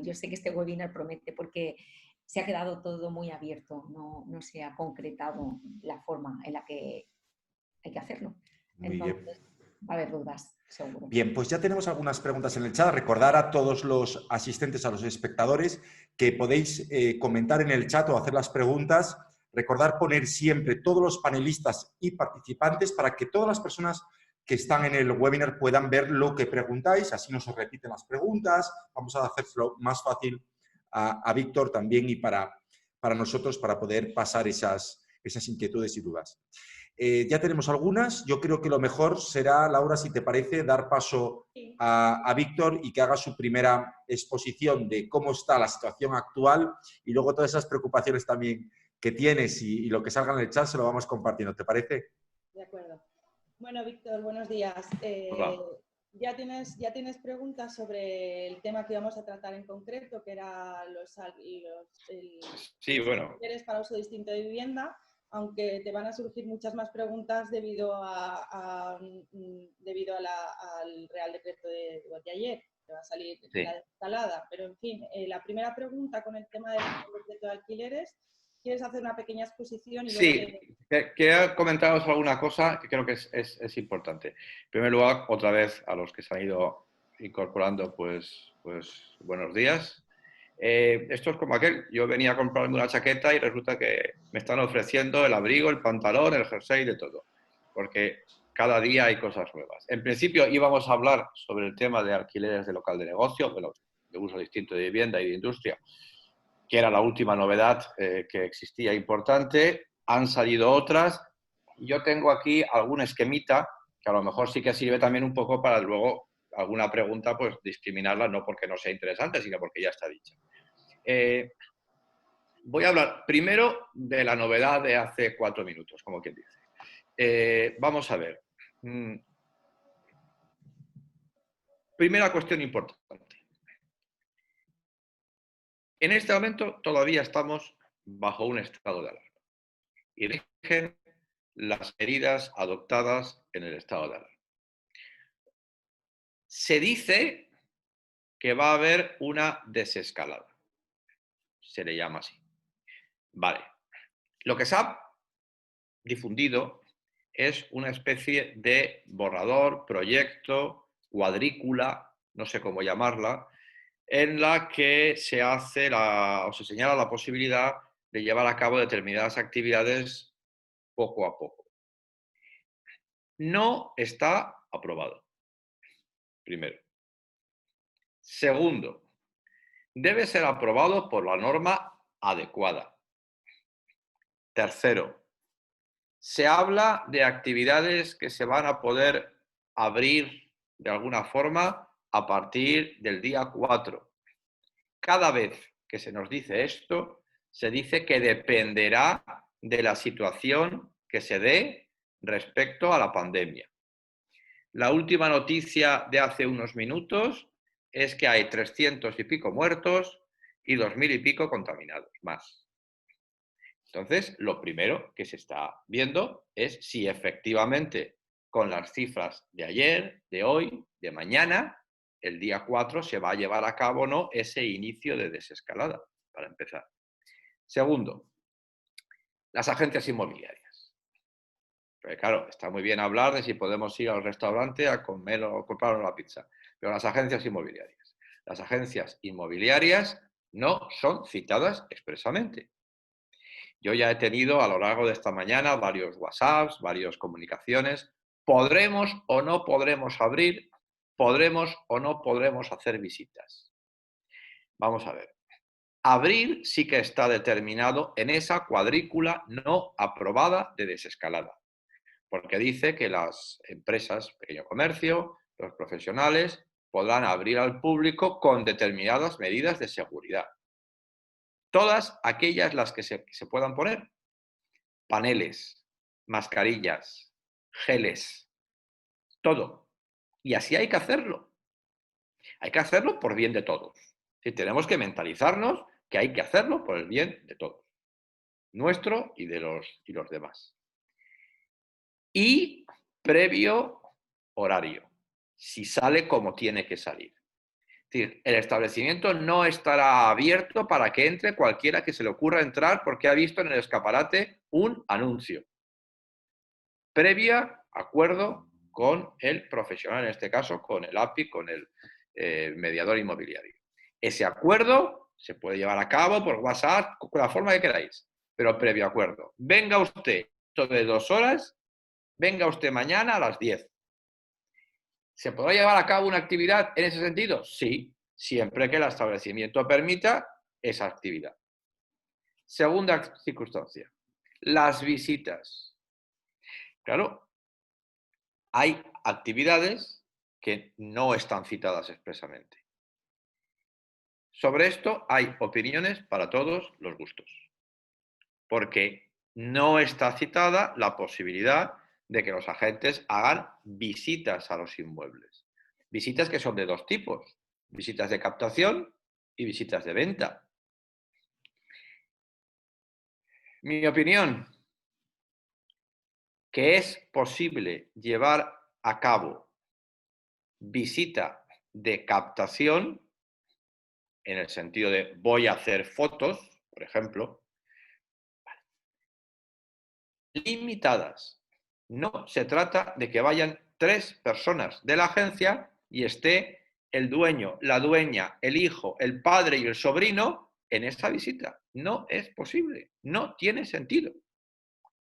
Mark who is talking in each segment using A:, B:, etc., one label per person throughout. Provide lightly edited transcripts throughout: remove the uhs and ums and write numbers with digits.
A: Yo sé que este webinar promete porque se ha quedado todo muy abierto, no se ha concretado la forma en la que hay que hacerlo.
B: Muy bien.
A: Entonces, va a haber dudas, seguro.
B: Bien, pues ya tenemos algunas preguntas en el chat. Recordar a todos los asistentes, a los espectadores, que podéis comentar en el chat o hacer las preguntas. Recordar poner siempre todos los panelistas y participantes para que todas las personas que están en el webinar puedan ver lo que preguntáis, así no se repiten las preguntas. Vamos a hacerlo más fácil a Víctor también y para nosotros para poder pasar esas inquietudes y dudas. Ya tenemos algunas. Yo creo que lo mejor será, Laura, si te parece, dar paso a Víctor y que haga su primera exposición de cómo está la situación actual y luego todas esas preocupaciones también que tienes y lo que salga en el chat se lo vamos compartiendo. ¿Te parece?
C: De acuerdo. Bueno, Víctor, buenos días. ¿Ya tienes preguntas sobre el tema que íbamos a tratar en concreto, que era
D: sí, bueno.
C: alquileres para uso distinto de vivienda? Aunque te van a surgir muchas más preguntas debido al Real Decreto de ayer, que va a salir la desescalada. Pero, en fin, la primera pregunta con el tema del decreto de alquileres, ¿quieres hacer una pequeña exposición? Y
D: sí, quería comentaros alguna cosa que creo que es importante. En primer lugar, otra vez, a los que se han ido incorporando, pues buenos días. Esto es como aquel, yo venía a comprarme una chaqueta y resulta que me están ofreciendo el abrigo, el pantalón, el jersey, de todo, porque cada día hay cosas nuevas. En principio íbamos a hablar sobre el tema de alquileres de local de negocio, bueno, de uso distinto de vivienda y de industria, que era la última novedad que existía importante. Han salido otras. Yo tengo aquí algún esquemita que a lo mejor sí que sirve también un poco para luego alguna pregunta, pues discriminarla, no porque no sea interesante, sino porque ya está dicha. Voy a hablar primero de la novedad de hace 4 minutos, como quien dice. Vamos a ver. Primera cuestión importante. En este momento todavía estamos bajo un estado de alarma y rigen las medidas adoptadas en el estado de alarma. Se dice que va a haber una desescalada. Se le llama así. Vale. Lo que se ha difundido es una especie de borrador, proyecto, cuadrícula, no sé cómo llamarla, en la que se hace o se señala la posibilidad de llevar a cabo determinadas actividades poco a poco. No está aprobado, primero. Segundo, debe ser aprobado por la norma adecuada. Tercero, se habla de actividades que se van a poder abrir de alguna forma a partir del día 4. Cada vez que se nos dice esto, se dice que dependerá de la situación que se dé respecto a la pandemia. La última noticia de hace unos minutos es que hay 300 y pico muertos y 2000 y pico contaminados más. Entonces, lo primero que se está viendo es si efectivamente con las cifras de ayer, de hoy, de mañana, el día 4 se va a llevar a cabo o no ese inicio de desescalada, para empezar. Segundo, las agencias inmobiliarias. Porque claro, está muy bien hablar de si podemos ir al restaurante a comer o comprar una pizza, pero las agencias inmobiliarias. Las agencias inmobiliarias no son citadas expresamente. Yo ya he tenido a lo largo de esta mañana varios WhatsApps, varias comunicaciones. ¿Podremos o no podremos abrir? ¿Podremos o no podremos hacer visitas? Vamos a ver. Abrir sí que está determinado en esa cuadrícula no aprobada de desescalada, porque dice que las empresas, pequeño comercio, los profesionales, podrán abrir al público con determinadas medidas de seguridad. Todas aquellas las que se puedan poner. Paneles, mascarillas, geles, todo. Y así hay que hacerlo. Hay que hacerlo por bien de todos. Y tenemos que mentalizarnos que hay que hacerlo por el bien de todos. Nuestro y de los demás. Y previo horario. Si sale como tiene que salir. Es decir, el establecimiento no estará abierto para que entre cualquiera que se le ocurra entrar porque ha visto en el escaparate un anuncio. Previa acuerdo con el profesional, en este caso con el API, con el mediador inmobiliario. Ese acuerdo se puede llevar a cabo por WhatsApp, con la forma que queráis, pero previo acuerdo. Venga usted dentro de 2 horas, venga usted mañana a las 10. ¿Se podrá llevar a cabo una actividad en ese sentido? Sí, siempre que el establecimiento permita esa actividad. Segunda circunstancia, las visitas. Claro, hay actividades que no están citadas expresamente. Sobre esto hay opiniones para todos los gustos, porque no está citada la posibilidad de que los agentes hagan visitas a los inmuebles. Visitas que son de 2 tipos, visitas de captación y visitas de venta. Mi opinión, que es posible llevar a cabo visita de captación, en el sentido de voy a hacer fotos, por ejemplo, limitadas. No se trata de que vayan 3 personas de la agencia y esté el dueño, la dueña, el hijo, el padre y el sobrino en esa visita. No es posible, no tiene sentido.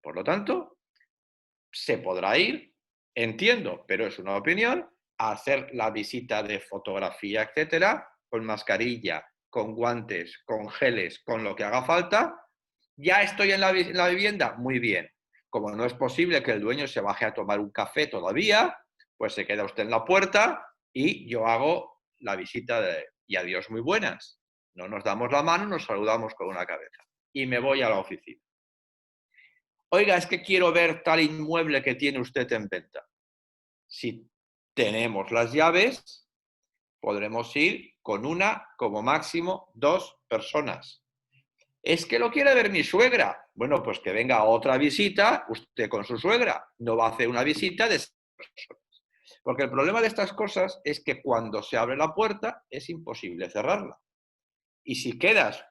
D: Por lo tanto, se podrá ir, entiendo, pero es una opinión, a hacer la visita de fotografía, etcétera, con mascarilla, con guantes, con geles, con lo que haga falta. ¿Ya estoy en la vivienda? Muy bien. Como no es posible que el dueño se baje a tomar un café todavía, pues se queda usted en la puerta y yo hago la visita de y adiós, muy buenas. No nos damos la mano, nos saludamos con una cabeza. Y me voy a la oficina. Oiga, es que quiero ver tal inmueble que tiene usted en venta. Si tenemos las llaves, podremos ir con una, como máximo, 2 personas. Es que lo quiere ver mi suegra. Bueno, pues que venga a otra visita, usted con su suegra. No va a hacer una visita de 6 personas. Porque el problema de estas cosas es que cuando se abre la puerta es imposible cerrarla. Y si quedas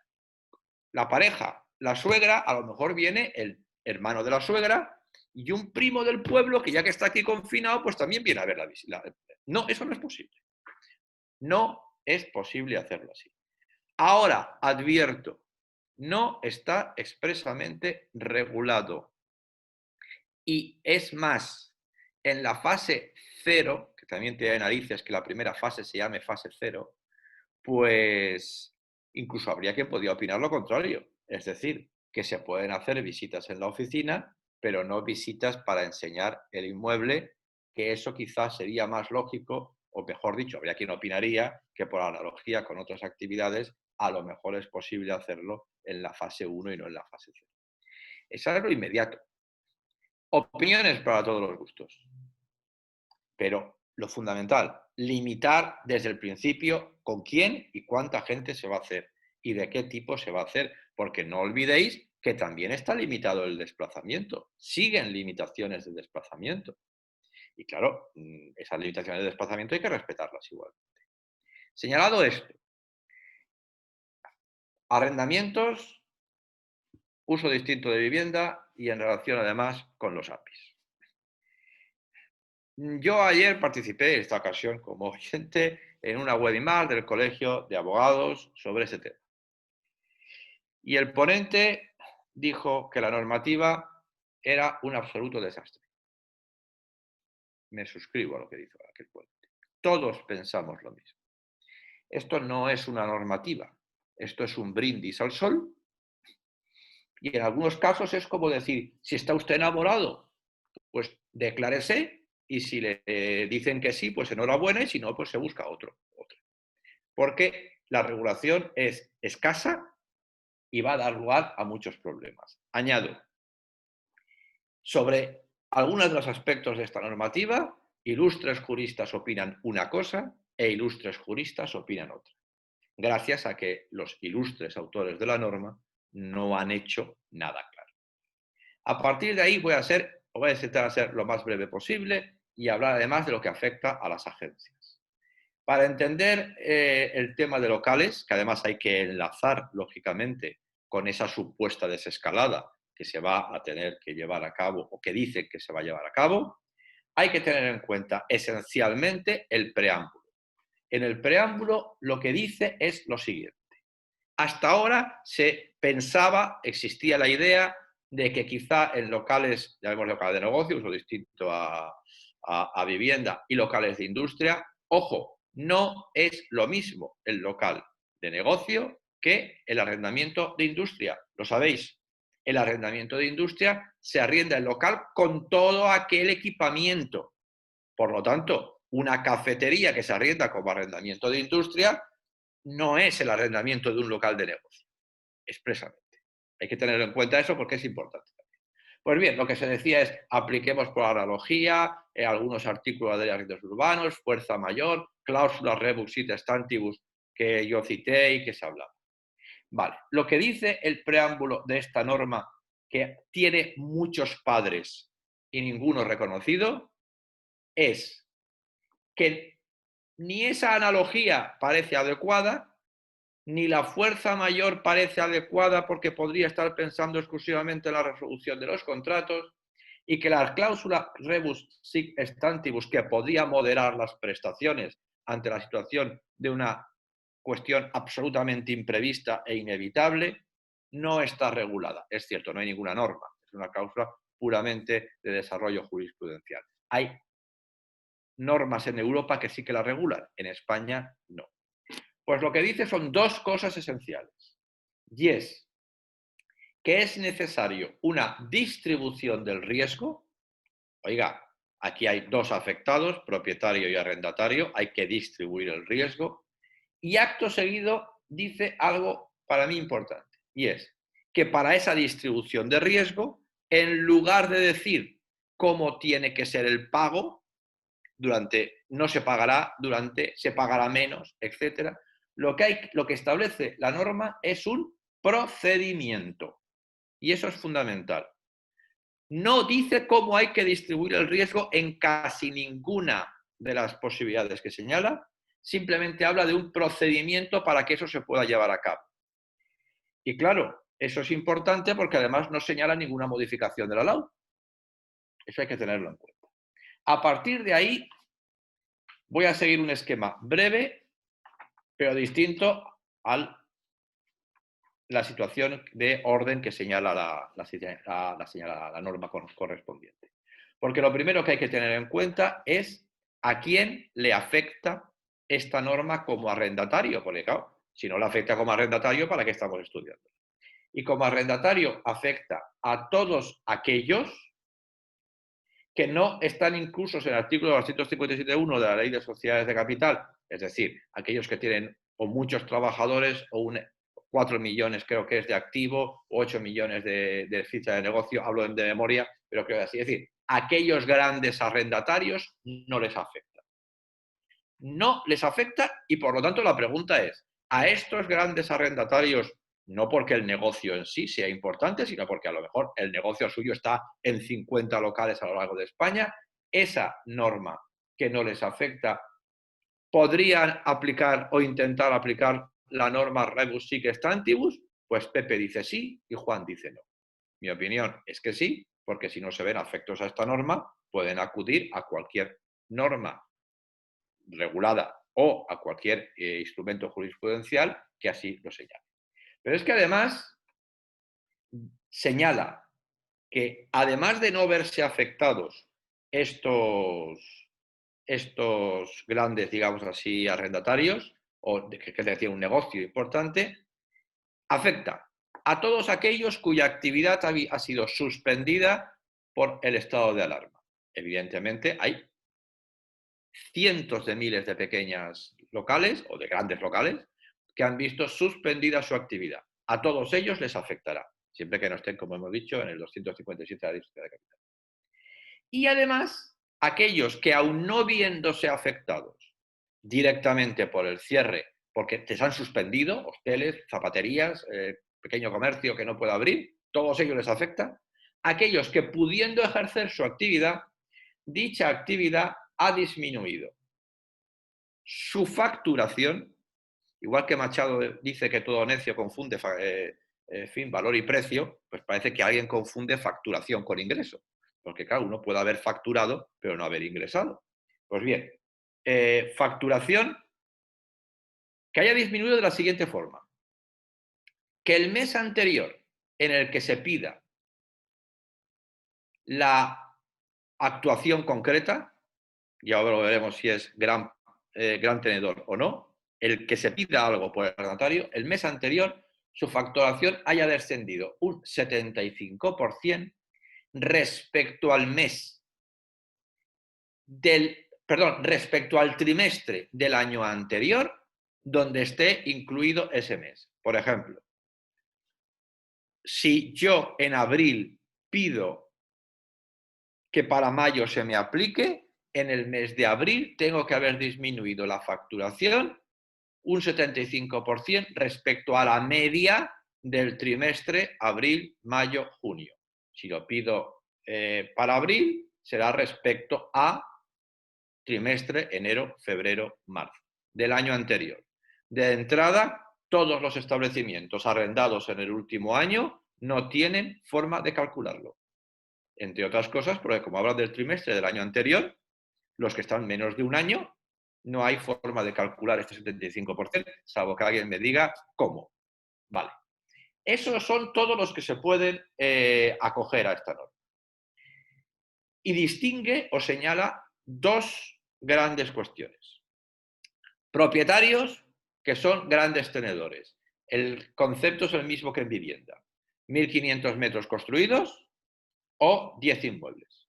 D: la pareja, la suegra, a lo mejor viene el hermano de la suegra y un primo del pueblo que ya que está aquí confinado, pues también viene a ver la visita. No, eso no es posible. No es posible hacerlo así. Ahora, advierto, no está expresamente regulado. Y es más, en la fase 0, que también tiene narices que la primera fase se llame fase 0, pues incluso habría que podría opinar lo contrario. Es decir, que se pueden hacer visitas en la oficina, pero no visitas para enseñar el inmueble, que eso quizás sería más lógico, o mejor dicho, habría quien opinaría que por analogía con otras actividades, a lo mejor es posible hacerlo en la fase 1 y no en la fase 0. Es algo inmediato. Opiniones para todos los gustos. Pero lo fundamental, limitar desde el principio con quién y cuánta gente se va a hacer y de qué tipo se va a hacer, porque no olvidéis que también está limitado el desplazamiento. Siguen limitaciones de desplazamiento. Y claro, esas limitaciones de desplazamiento hay que respetarlas igualmente. Señalado esto, arrendamientos, uso distinto de vivienda y en relación además con los APIs. Yo ayer participé, en esta ocasión como oyente, en una webinar del Colegio de Abogados sobre ese tema. Y el ponente dijo que la normativa era un absoluto desastre. Me suscribo a lo que dijo aquel ponente. Todos pensamos lo mismo. Esto no es una normativa, esto es un brindis al sol. Y en algunos casos es como decir, si está usted enamorado, pues declárese y si le dicen que sí, pues enhorabuena y si no, pues se busca otro. Porque la regulación es escasa y va a dar lugar a muchos problemas. Añado, sobre algunos de los aspectos de esta normativa, ilustres juristas opinan una cosa e ilustres juristas opinan otra, gracias a que los ilustres autores de la norma no han hecho nada claro. A partir de ahí voy a intentar ser lo más breve posible y hablar además de lo que afecta a las agencias. Para entender el tema de locales, que además hay que enlazar, lógicamente, con esa supuesta desescalada que se va a tener que llevar a cabo o que dicen que se va a llevar a cabo, hay que tener en cuenta esencialmente el preámbulo. En el preámbulo lo que dice es lo siguiente. Hasta ahora se pensaba, existía la idea de que quizá en locales, llamemos locales de negocio, uso distinto a vivienda, y locales de industria, ojo, no es lo mismo el local de negocio que el arrendamiento de industria. Lo sabéis, el arrendamiento de industria se arrienda el local con todo aquel equipamiento. Por lo tanto, una cafetería que se arrienda como arrendamiento de industria no es el arrendamiento de un local de negocio, expresamente. Hay que tener en cuenta eso porque es importante. Pues bien, lo que se decía es, apliquemos por analogía algunos artículos de arrendos urbanos, fuerza mayor, cláusulas rebus sic stantibus que yo cité y que se hablaba. Vale, lo que dice el preámbulo de esta norma, que tiene muchos padres y ninguno reconocido, es que ni esa analogía parece adecuada, ni la fuerza mayor parece adecuada porque podría estar pensando exclusivamente en la resolución de los contratos, y que la cláusula rebus sic stantibus, que podría moderar las prestaciones ante la situación de una cuestión absolutamente imprevista e inevitable, no está regulada. Es cierto, no hay ninguna norma, es una cláusula puramente de desarrollo jurisprudencial. Hay normas en Europa que sí que la regulan, en España no. Pues lo que dice son dos cosas esenciales. Y es que es necesario una distribución del riesgo. Oiga, aquí hay dos afectados, propietario y arrendatario, hay que distribuir el riesgo. Y acto seguido dice algo para mí importante, y es que para esa distribución de riesgo, en lugar de decir cómo tiene que ser el pago, no se pagará, se pagará menos, etc., lo que establece la norma es un procedimiento. Y eso es fundamental. No dice cómo hay que distribuir el riesgo en casi ninguna de las posibilidades que señala, simplemente habla de un procedimiento para que eso se pueda llevar a cabo. Y claro, eso es importante porque además no señala ninguna modificación de la ley. Eso hay que tenerlo en cuenta. A partir de ahí, voy a seguir un esquema breve, pero distinto a la situación de orden que señala la norma correspondiente. Porque lo primero que hay que tener en cuenta es a quién le afecta esta norma como arrendatario, porque claro, si no le afecta como arrendatario, ¿para qué estamos estudiando? Y como arrendatario afecta a todos aquellos que no están inclusos en el artículo 257.1 de la Ley de Sociedades de Capital, es decir, aquellos que tienen o muchos trabajadores o 4 millones creo que es de activo, o 8 millones de ficha de negocio, hablo de memoria, pero creo que así. Es decir, aquellos grandes arrendatarios no les afecta. No les afecta y por lo tanto la pregunta es, ¿a estos grandes arrendatarios, no porque el negocio en sí sea importante, sino porque a lo mejor el negocio suyo está en 50 locales a lo largo de España, esa norma que no les afecta, podrían aplicar o intentar aplicar la norma rebus sic stantibus? Pues Pepe dice sí y Juan dice no. Mi opinión es que sí, porque si no se ven afectos a esta norma, pueden acudir a cualquier norma regulada o a cualquier instrumento jurisprudencial que así lo señale. Pero es que además señala que además de no verse afectados estos grandes, digamos así, arrendatarios, o que decía un negocio importante, afecta a todos aquellos cuya actividad ha sido suspendida por el estado de alarma. Evidentemente hay cientos de miles de pequeñas locales o de grandes locales que han visto suspendida su actividad. A todos ellos les afectará, siempre que no estén, como hemos dicho, en el 257 de la Ley de Sociedades de Capital. Y además, aquellos que aún no viéndose afectados directamente por el cierre, porque te han suspendido, hosteles, zapaterías, pequeño comercio que no puede abrir, todos ellos les afecta. Aquellos que pudiendo ejercer su actividad, dicha actividad ha disminuido. su facturación, igual que Machado dice que todo necio confunde valor y precio, pues parece que alguien confunde facturación con ingreso. Porque claro, uno puede haber facturado, pero no haber ingresado. Pues bien, facturación que haya disminuido de la siguiente forma. Que el mes anterior en el que se pida la actuación concreta, ya ahora veremos si es gran tenedor o no, el que se pida algo por el arrendatario, el mes anterior su facturación haya descendido un 75% respecto al mes respecto al trimestre del año anterior donde esté incluido ese mes. Por ejemplo, si yo en abril pido que para mayo se me aplique, en el mes de abril tengo que haber disminuido la facturación un 75% respecto a la media del trimestre abril, mayo, junio. Si lo pido para abril, será respecto a trimestre enero, febrero, marzo del año anterior. De entrada, todos los establecimientos arrendados en el último año no tienen forma de calcularlo. Entre otras cosas, porque como hablan del trimestre del año anterior, los que están menos de un año, no hay forma de calcular este 75%, salvo que alguien me diga cómo. Vale. Esos son todos los que se pueden acoger a esta norma. Y distingue o señala dos grandes cuestiones. Propietarios que son grandes tenedores. El concepto es el mismo que en vivienda. 1.500 metros construidos o 10 inmuebles.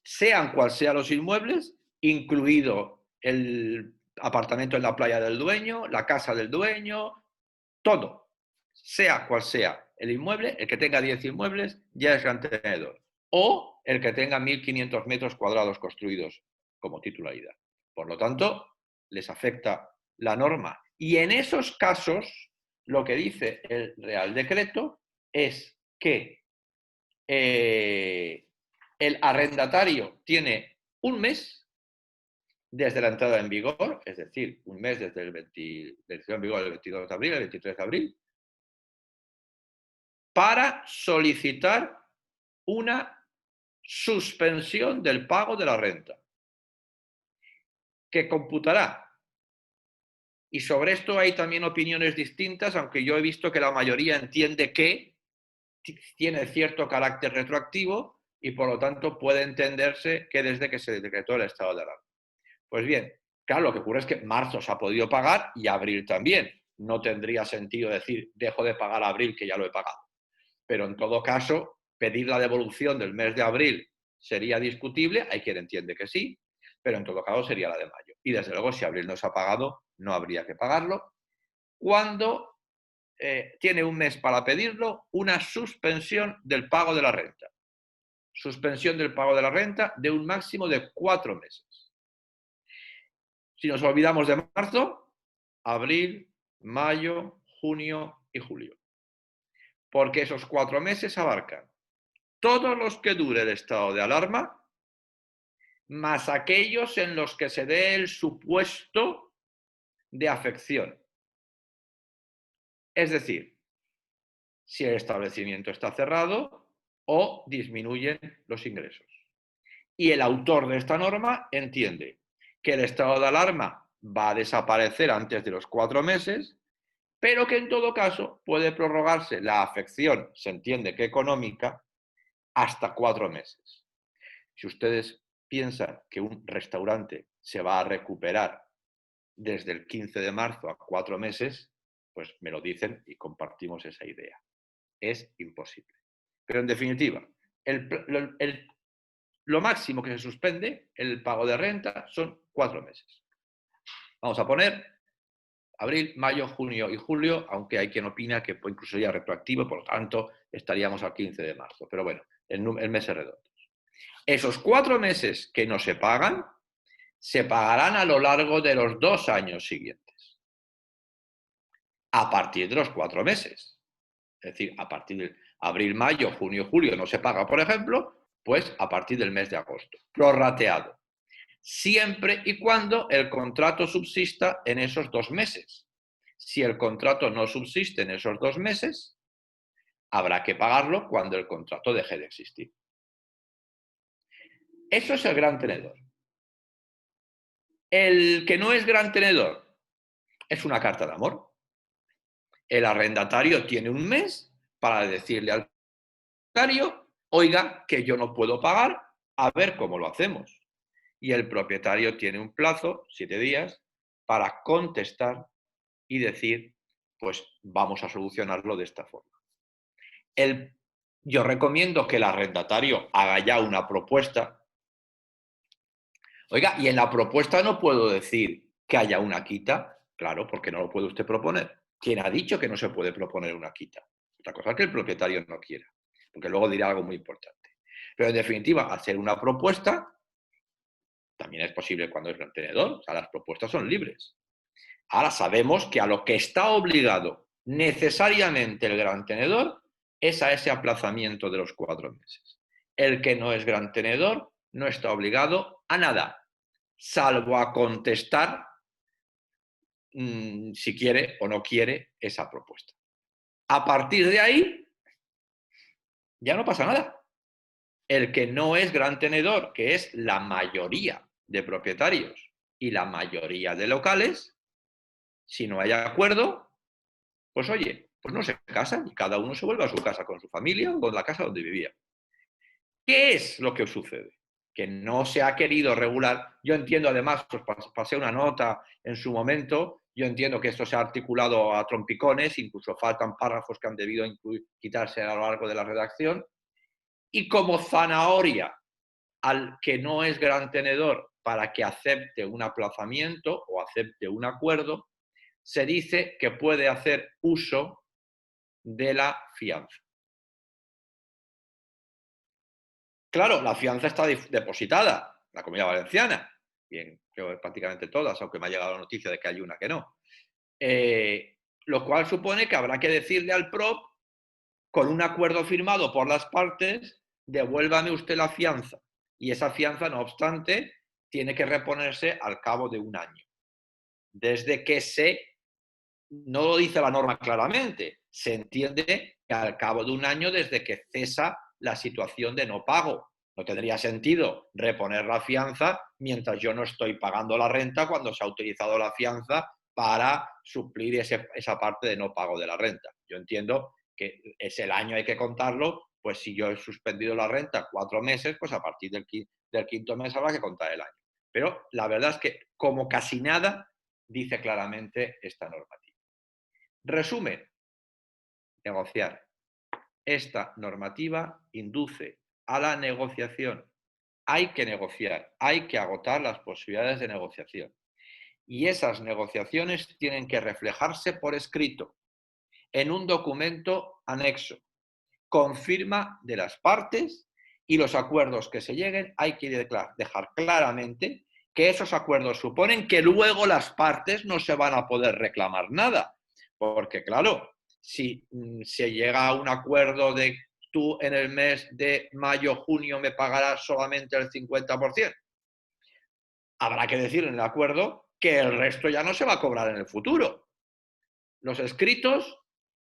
D: Sean cual sean los inmuebles, incluido el apartamento en la playa del dueño, la casa del dueño, todo. Sea cual sea el inmueble, el que tenga 10 inmuebles ya es gran tenedor. O el que tenga 1.500 metros cuadrados construidos como titularidad. Por lo tanto, les afecta la norma. Y en esos casos, lo que dice el Real Decreto es que el arrendatario tiene un mes desde la entrada en vigor, es decir, un mes desde el 22 de abril, el 23 de abril, para solicitar una suspensión del pago de la renta, que computará. Y sobre esto hay también opiniones distintas, aunque yo he visto que la mayoría entiende que tiene cierto carácter retroactivo y por lo tanto puede entenderse que desde que se decretó el estado de alarma. Pues bien, claro, lo que ocurre es que marzo se ha podido pagar y abril también. No tendría sentido decir, dejo de pagar abril que ya lo he pagado. Pero en todo caso, pedir la devolución del mes de abril sería discutible, hay quien entiende que sí, pero en todo caso sería la de mayo. Y desde luego, si abril no se ha pagado, no habría que pagarlo. Cuando tiene un mes para pedirlo, una suspensión del pago de la renta. Suspensión del pago de la renta de un máximo de 4 meses. Si nos olvidamos de marzo, abril, mayo, junio y julio. Porque esos 4 meses abarcan todos los que dure el estado de alarma, más aquellos en los que se dé el supuesto de afección. Es decir, si el establecimiento está cerrado o disminuyen los ingresos. Y el autor de esta norma entiende que el estado de alarma va a desaparecer antes de los 4 meses, pero que en todo caso puede prorrogarse la afección, se entiende que económica, hasta 4 meses. Si ustedes piensan que un restaurante se va a recuperar desde el 15 de marzo a 4 meses, pues me lo dicen y compartimos esa idea. Es imposible. Pero en definitiva, lo máximo que se suspende, el pago de renta, son 4 meses. Vamos a poner abril, mayo, junio y julio, aunque hay quien opina que incluso sería retroactivo, por lo tanto estaríamos al 15 de marzo. Pero bueno, el mes es redondo. Esos 4 meses que no se pagan, se pagarán a lo largo de los 2 años siguientes. A partir de los 4 meses. Es decir, a partir de abril, mayo, junio, julio no se paga, por ejemplo, pues a partir del mes de agosto. Prorrateado. siempre y cuando el contrato subsista en esos 2 meses. Si el contrato no subsiste en esos 2 meses, habrá que pagarlo cuando el contrato deje de existir. Eso es el gran tenedor. El que no es gran tenedor es una carta de amor. El arrendatario tiene un mes para decirle al propietario, oiga, que yo no puedo pagar, a ver cómo lo hacemos. Y el propietario tiene un plazo, 7 días, para contestar y decir, pues vamos a solucionarlo de esta forma. Yo recomiendo que el arrendatario haga ya una propuesta. Oiga, y en la propuesta no puedo decir que haya una quita, claro, porque no lo puede usted proponer. ¿Quién ha dicho que no se puede proponer una quita? Otra cosa es que el propietario no quiera, porque luego dirá algo muy importante. Pero en definitiva, hacer una propuesta también es posible cuando es gran tenedor, o sea, las propuestas son libres. Ahora sabemos que a lo que está obligado necesariamente el gran tenedor es a ese aplazamiento de los 4 meses. El que no es gran tenedor no está obligado a nada, salvo a contestar si quiere o no quiere esa propuesta. A partir de ahí, ya no pasa nada. El que no es gran tenedor, que es la mayoría de propietarios y la mayoría de locales, si no hay acuerdo, pues oye, pues no se casan y cada uno se vuelve a su casa con su familia o con la casa donde vivía. ¿Qué es lo que sucede? Que no se ha querido regular. Yo entiendo, además, pues pasé una nota en su momento, yo entiendo que esto se ha articulado a trompicones, incluso faltan párrafos que han debido quitarse a lo largo de la redacción, y como zanahoria al que no es gran tenedor para que acepte un aplazamiento o acepte un acuerdo, se dice que puede hacer uso de la fianza. Claro, la fianza está depositada en la Comunidad Valenciana, bien, creo que prácticamente todas, aunque me ha llegado la noticia de que hay una que no. Lo cual supone que habrá que decirle al PROP, con un acuerdo firmado por las partes, devuélvame usted la fianza. Y esa fianza, no obstante, tiene que reponerse al cabo de 1 año. Desde que no lo dice la norma claramente, se entiende que al cabo de 1 año desde que cesa la situación de no pago. No tendría sentido reponer la fianza mientras yo no estoy pagando la renta cuando se ha utilizado la fianza para suplir esa parte de no pago de la renta. Yo entiendo que es el año, hay que contarlo, pues si yo he suspendido la renta 4 meses, pues a partir del 5.º mes habrá que contar el año. Pero la verdad es que como casi nada dice claramente esta normativa. Resumen, negociar. Esta normativa induce a la negociación. Hay que negociar, hay que agotar las posibilidades de negociación. Y esas negociaciones tienen que reflejarse por escrito, en un documento anexo, con firma de las partes, y los acuerdos que se lleguen hay que dejar claramente que esos acuerdos suponen que luego las partes no se van a poder reclamar nada. Porque claro, si se llega a un acuerdo de tú en el mes de mayo, junio me pagarás solamente el 50%, habrá que decir en el acuerdo que el resto ya no se va a cobrar en el futuro. Los escritos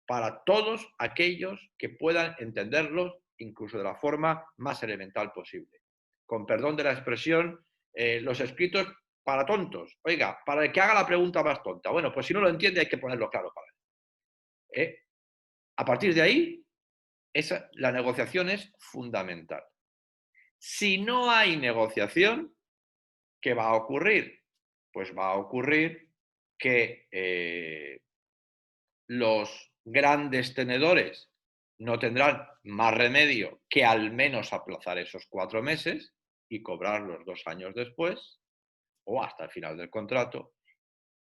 D: para todos aquellos que puedan entenderlos, incluso de la forma más elemental posible. Con perdón de la expresión, los escritos para tontos. Oiga, para el que haga la pregunta más tonta. Bueno, pues si no lo entiende hay que ponerlo claro para él. A partir de ahí, la negociación es fundamental. Si no hay negociación, ¿qué va a ocurrir? Pues va a ocurrir que los grandes tenedores no tendrán más remedio que al menos aplazar esos 4 meses y cobrarlos 2 años después o hasta el final del contrato.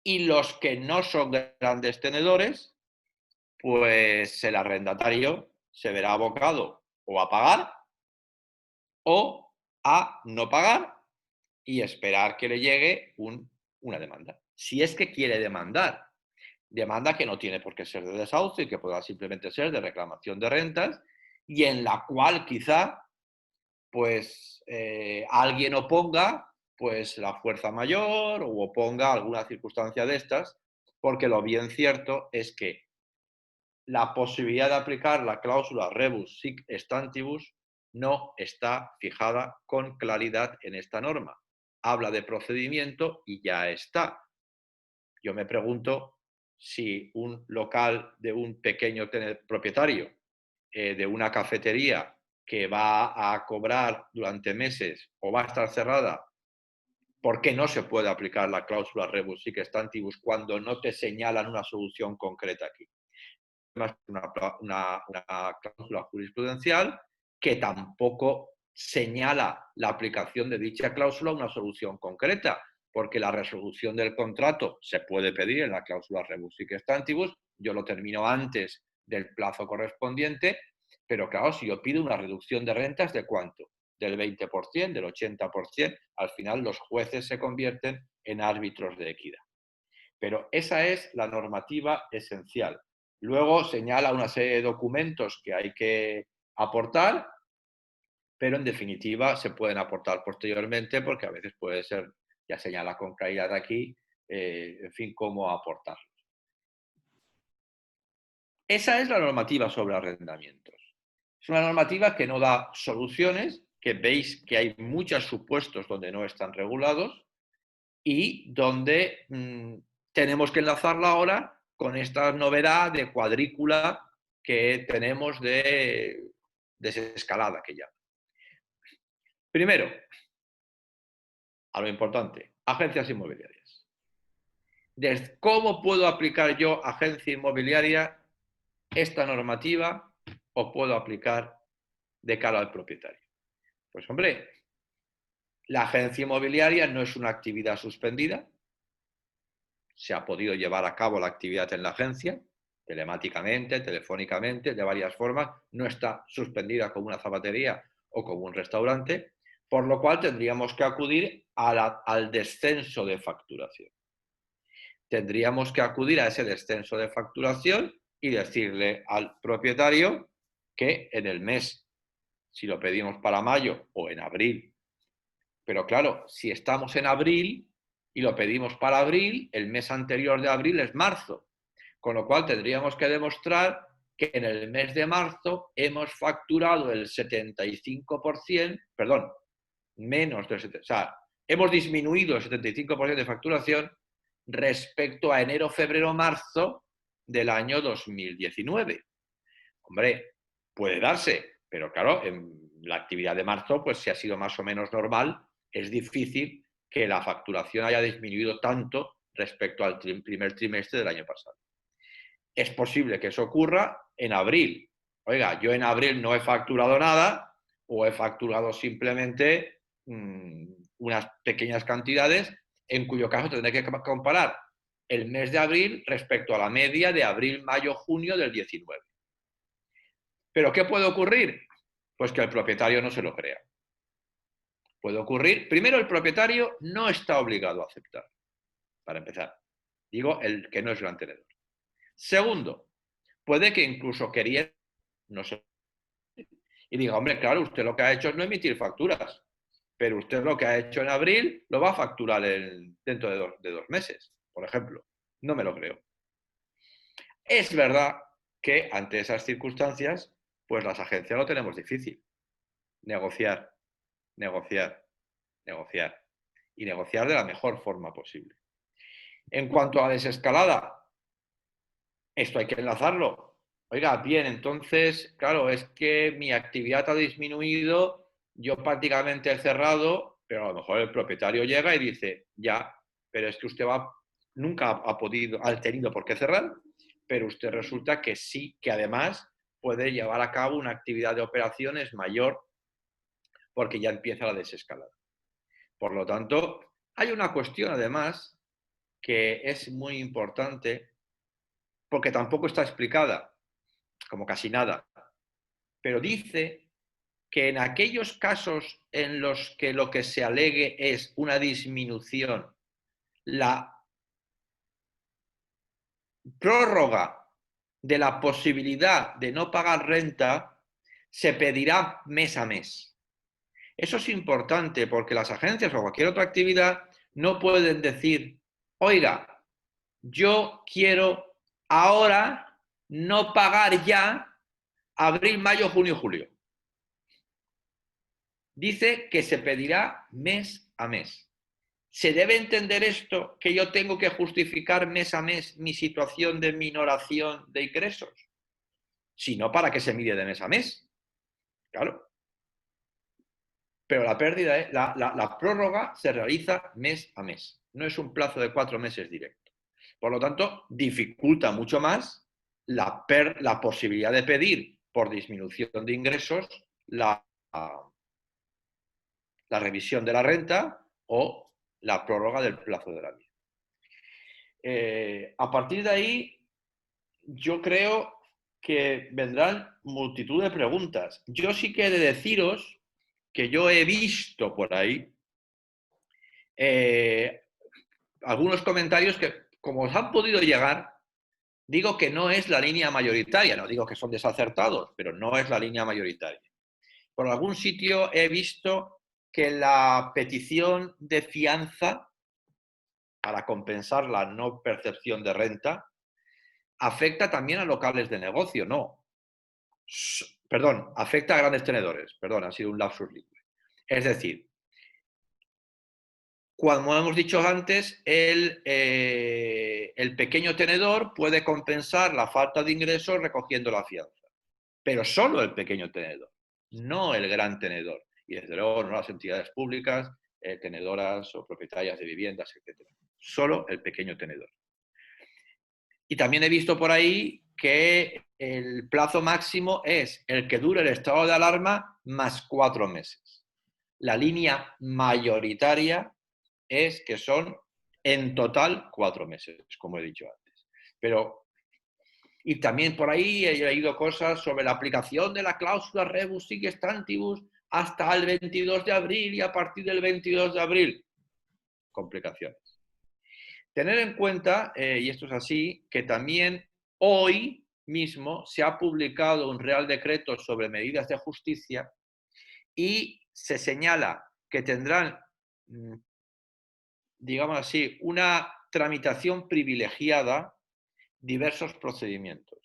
D: Y los que no son grandes tenedores, pues el arrendatario se verá abocado o a pagar o a no pagar y esperar que le llegue una demanda. Si es que quiere demandar. Demanda que no tiene por qué ser de desahucio y que pueda simplemente ser de reclamación de rentas y en la cual quizá pues alguien oponga pues la fuerza mayor o oponga alguna circunstancia de estas, porque lo bien cierto es que la posibilidad de aplicar la cláusula rebus sic stantibus no está fijada con claridad en esta norma. Habla de procedimiento y ya está. Yo me pregunto si un local de un pequeño propietario de una cafetería que va a cobrar durante meses o va a estar cerrada, ¿por qué no se puede aplicar la cláusula rebus sic stantibus cuando no te señalan una solución concreta aquí? Una cláusula jurisprudencial que tampoco señala la aplicación de dicha cláusula a una solución concreta, porque la resolución del contrato se puede pedir en la cláusula rebus sic stantibus, yo lo termino antes del plazo correspondiente, pero claro, si yo pido una reducción de rentas, ¿de cuánto? Del 20%, del 80%, al final los jueces se convierten en árbitros de equidad. Pero esa es la normativa esencial. Luego señala una serie de documentos que hay que aportar, pero en definitiva se pueden aportar posteriormente porque a veces puede ser, ya señala con claridad aquí, en fin, cómo aportarlos. Esa es la normativa sobre arrendamientos. Es una normativa que no da soluciones, que veis que hay muchos supuestos donde no están regulados y donde tenemos que enlazarla ahora con esta novedad de cuadrícula que tenemos de desescalada que llama. Primero, a lo importante, agencias inmobiliarias. ¿Cómo puedo aplicar yo, agencia inmobiliaria, esta normativa o puedo aplicar de cara al propietario? Pues hombre, la agencia inmobiliaria no es una actividad suspendida. Se ha podido llevar a cabo la actividad en la agencia, telemáticamente, telefónicamente, de varias formas. No está suspendida como una zapatería o como un restaurante, por lo cual tendríamos que acudir al descenso de facturación. Tendríamos que acudir a ese descenso de facturación y decirle al propietario que en el mes, si lo pedimos para mayo o en abril, pero claro, si estamos en abril y lo pedimos para abril, el mes anterior de abril es marzo, con lo cual tendríamos que demostrar que en el mes de marzo hemos facturado el 75%, perdón, menos del 75%, o sea, hemos disminuido el 75% de facturación respecto a enero, febrero, marzo del año 2019. Hombre, puede darse, pero claro, en la actividad de marzo, pues si ha sido más o menos normal, es difícil que la facturación haya disminuido tanto respecto al primer trimestre del año pasado. Es posible que eso ocurra en abril. Oiga, yo en abril no he facturado nada o he facturado simplemente unas pequeñas cantidades, en cuyo caso tendré que comparar el mes de abril respecto a la media de abril, mayo, junio del 19. ¿Pero qué puede ocurrir? Pues que el propietario no se lo crea. Puede ocurrir, primero, el propietario no está obligado a aceptar, para empezar. Digo, el que no es gran tenedor. Segundo, puede que incluso queriendo no se... Y diga, hombre, claro, usted lo que ha hecho es no emitir facturas, pero usted lo que ha hecho en abril lo va a facturar dentro de dos meses, por ejemplo. No me lo creo. Es verdad que ante esas circunstancias, pues las agencias lo tenemos difícil. Negociar, negociar, negociar. Y negociar de la mejor forma posible. En cuanto a desescalada, esto hay que enlazarlo. Oiga, bien, entonces, claro, es que mi actividad ha disminuido, yo prácticamente he cerrado, pero a lo mejor el propietario llega y dice, ya, pero es que usted nunca ha tenido por qué cerrar, pero usted resulta que sí, que además puede llevar a cabo una actividad de operaciones mayor porque ya empieza la desescalada. Por lo tanto, hay una cuestión además que es muy importante porque tampoco está explicada, como casi nada, pero dice que en aquellos casos en los que lo que se alegue es una disminución, la prórroga de la posibilidad de no pagar renta se pedirá mes a mes. Eso es importante porque las agencias o cualquier otra actividad no pueden decir, oiga, yo quiero ahora no pagar ya abril, mayo, junio, julio. Dice que se pedirá mes a mes. ¿Se debe entender esto que yo tengo que justificar mes a mes mi situación de minoración de ingresos? Si no, ¿para qué se mide de mes a mes? Claro. Pero la pérdida, la prórroga se realiza mes a mes. No es un plazo de 4 meses directo. Por lo tanto, dificulta mucho más la posibilidad de pedir por disminución de ingresos la revisión de la renta o la prórroga del plazo de la vida. A partir de ahí, yo creo que vendrán multitud de preguntas. Yo sí que he de deciros que yo he visto por ahí algunos comentarios que, como os han podido llegar, digo que no es la línea mayoritaria, no digo que son desacertados, pero no es la línea mayoritaria. Por algún sitio he visto que la petición de fianza para compensar la no percepción de renta afecta también a locales de negocio, no. Perdón, afecta a grandes tenedores, perdón, ha sido un lapsus lingue. Es decir, como hemos dicho antes, el pequeño tenedor puede compensar la falta de ingresos recogiendo la fianza, pero solo el pequeño tenedor, no el gran tenedor. Y desde luego no las entidades públicas, tenedoras o propietarias de viviendas, etc. Solo el pequeño tenedor. Y también he visto por ahí que el plazo máximo es el que dure el estado de alarma más 4 meses. La línea mayoritaria es que son en total 4 meses, como he dicho antes. Y también por ahí he leído cosas sobre la aplicación de la cláusula rebus sic stantibus hasta el 22 de abril y a partir del 22 de abril. Complicaciones. Tener en cuenta, y esto es así, que también hoy mismo se ha publicado un Real Decreto sobre medidas de justicia y se señala que tendrán, digamos así, una tramitación privilegiada diversos procedimientos.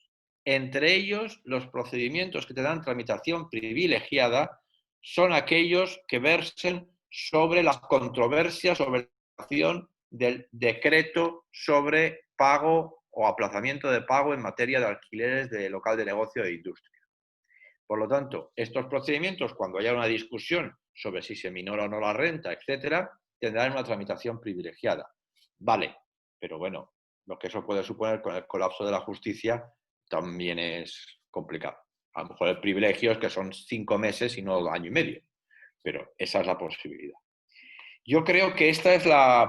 D: Entre ellos, los procedimientos que tendrán tramitación privilegiada son aquellos que versen sobre las controversias sobre la aplicación del decreto sobre pago o aplazamiento de pago en materia de alquileres de local de negocio e industria. Por lo tanto, estos procedimientos, cuando haya una discusión sobre si se minora o no la renta, etcétera, tendrán una tramitación privilegiada. Vale, pero bueno, lo que eso puede suponer con el colapso de la justicia también es complicado. A lo mejor el privilegio es que son 5 meses y no 1 año y medio, pero esa es la posibilidad. Yo creo que esta es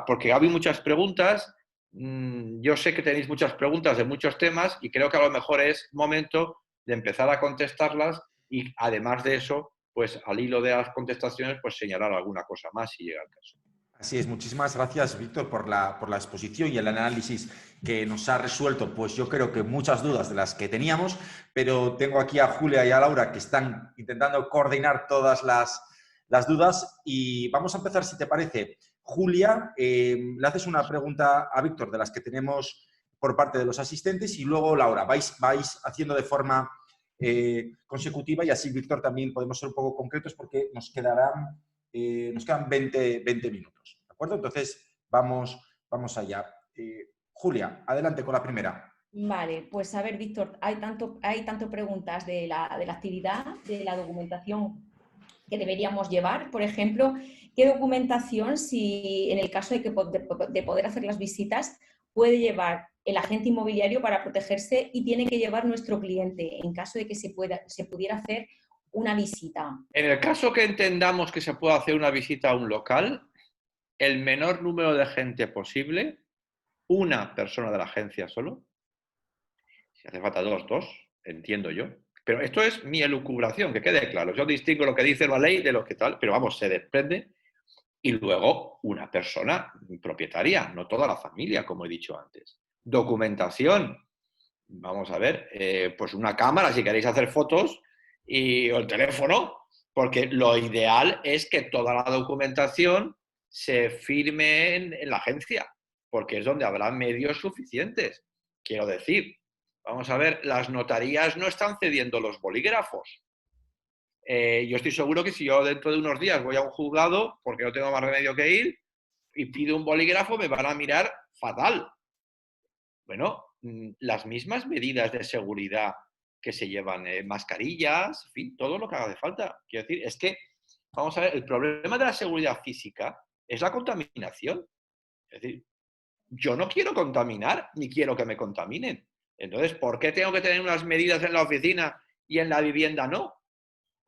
D: porque ha habido muchas preguntas, yo sé que tenéis muchas preguntas de muchos temas y creo que a lo mejor es momento de empezar a contestarlas y además de eso, pues al hilo de las contestaciones, pues señalar alguna cosa más si llega el caso.
B: Así es, muchísimas gracias, Víctor, por la exposición y el análisis que nos ha resuelto, pues yo creo que muchas dudas de las que teníamos, pero tengo aquí a Julia y a Laura que están intentando coordinar todas las dudas y vamos a empezar, si te parece. Julia, le haces una pregunta a Víctor de las que tenemos por parte de los asistentes y luego Laura, vais haciendo de forma consecutiva y así, Víctor, también podemos ser un poco concretos porque nos quedan 20 minutos, ¿de acuerdo? Entonces, vamos allá. Julia, adelante con la primera.
A: Vale, pues a ver, Víctor, hay tanto preguntas de la actividad, de la documentación que deberíamos llevar. Por ejemplo, ¿qué documentación, si en el caso de poder hacer las visitas, puede llevar el agente inmobiliario para protegerse y tiene que llevar nuestro cliente en caso de que se pudiera hacer una visita?
D: En el caso que entendamos que se pueda hacer una visita a un local, el menor número de gente posible, una persona de la agencia solo, si hace falta dos, entiendo yo. Pero esto es mi elucubración, que quede claro. Yo distingo lo que dice la ley de lo que tal, pero vamos, se desprende. Y luego una persona propietaria, no toda la familia, como he dicho antes. Documentación. Vamos a ver, pues una cámara si queréis hacer fotos o el teléfono Porque lo ideal es que toda la documentación se firme en la agencia, porque es donde habrá medios suficientes. Quiero decir, vamos a ver, las notarías no están cediendo los bolígrafos. Yo estoy seguro que si yo dentro de unos días voy a un juzgado, porque no tengo más remedio que ir, y pido un bolígrafo, me van a mirar fatal. Bueno, las mismas medidas de seguridad que se llevan, mascarillas, en fin, todo lo que haga de falta. Quiero decir, es que, vamos a ver, el problema de la seguridad física es la contaminación. Es decir, yo no quiero contaminar, ni quiero que me contaminen. Entonces, ¿por qué tengo que tener unas medidas en la oficina y en la vivienda no?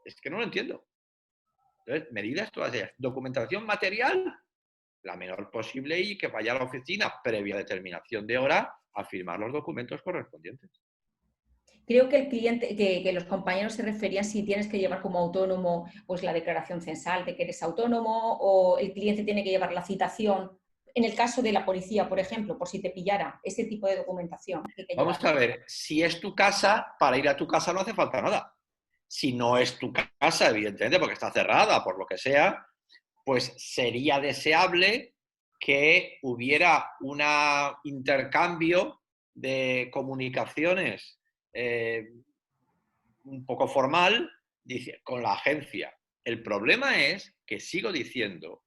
D: Es que no lo entiendo. Entonces, medidas todas ellas. Documentación material, la menor posible, y que vaya a la oficina previa determinación de hora a firmar los documentos correspondientes.
A: Creo que el cliente, que los compañeros se referían si tienes que llevar como autónomo pues la declaración censal de que eres autónomo, o el cliente tiene que llevar la citación. En el caso de la policía, por ejemplo, por si te pillara, ese tipo de documentación que hay que
D: Vamos
A: llevar.
D: a ver, si es tu casa, para ir a tu casa no hace falta nada. Si no es tu casa, evidentemente, porque está cerrada, por lo que sea, pues sería deseable que hubiera un intercambio de comunicaciones un poco formal con la agencia. El problema es que sigo diciendo